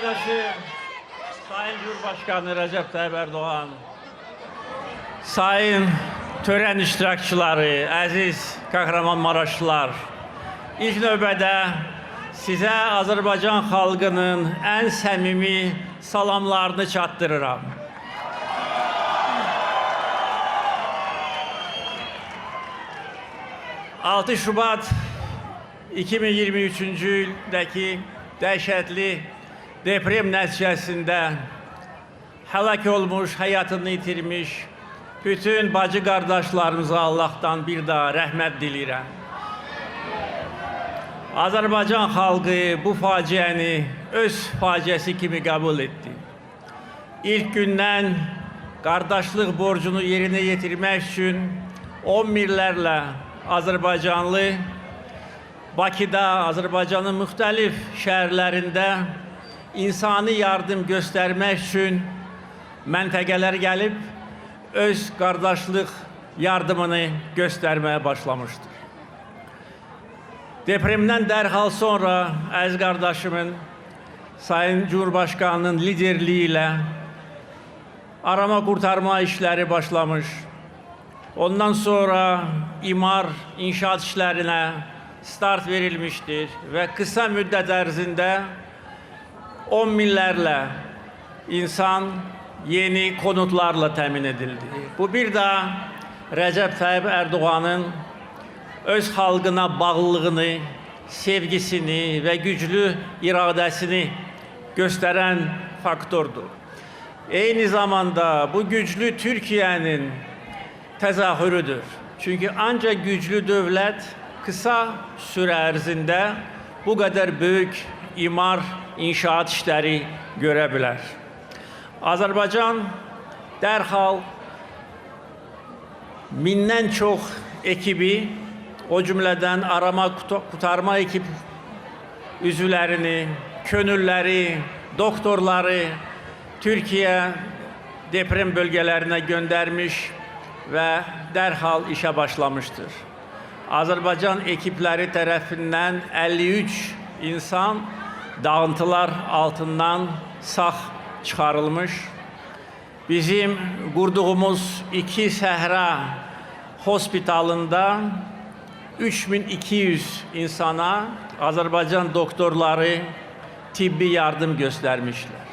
kardeşim, Sayın Cumhurbaşkanı Recep Tayyip Erdoğan, sayın tören iştirakçıları, aziz Kahramanmaraşlılar, ilk növbədə sizə Azərbaycan xalqının ən səmimi salamlarını çatdırıram. ...6 Şubat 2023-cü ildəki dəhşətli deprem nəticəsində həlak olmuş, həyatını itirmiş bütün bacı qardaşlarımıza Allah'tan bir daha rəhmət diləyirəm. Azərbaycan xalqı bu faciəni öz faciəsi kimi qəbul etdi. İlk gündən qardaşlıq borcunu yerinə yetirmək üçün 10 minlərlə Azərbaycanlı Bakıda, Azərbaycanın müxtəlif şəhərlərində insani yardım göstərmək üçün məntəqələr gəlib, öz qardaşlıq yardımını göstərməyə başlamışdır. Depremdən dərhal sonra əziz qardaşımın, Sayın Cumhurbaşkanının liderliyi ilə arama kurtarma işləri başlamış. Ondan sonra imar, inşaat işlərinə start verilmiştir və kısa müddət ərzində 10 minlərlə insan yeni konutlarla təmin edildi. Bu bir daha Recep Tayyip Erdoğan'ın öz xalqına bağlılığını, sevgisini və güclü iradəsini göstərən faktordur. Eyni zamanda bu güclü Türkiye'nin təzahürüdür. Çünkü ancak güclü dövlət kısa süre ərzində bu qədər böyük imar, inşaat işləri görə bilər. Azərbaycan dərhal mindən çox ekibi, o cümlədən arama kurtarma ekip üzvlərini, könülləri, doktorları Türkiye deprem bölgelerine göndermiş ve dərhal işe başlamıştır. Azərbaycan ekipləri tərəfindən 53 insan dağıntılar altından sağ çıxarılmış. Bizim qurduğumuz 2 səhra hospitalında 3200 insana Azərbaycan doktorları tibbi yardım göstermişler.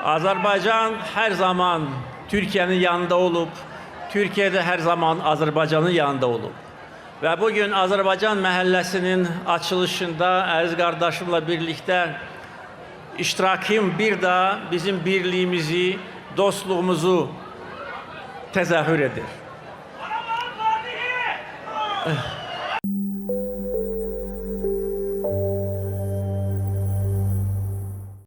Azərbaycan her zaman Türkiye'nin yanında olup, Türkiye'de her zaman Azərbaycanın yanında olub. Ve bugün Azərbaycan məhəlləsinin açılışında əziz qardaşımla birlikte iştirakım bir daha bizim birliğimizi, dostluğumuzu təzahür edir.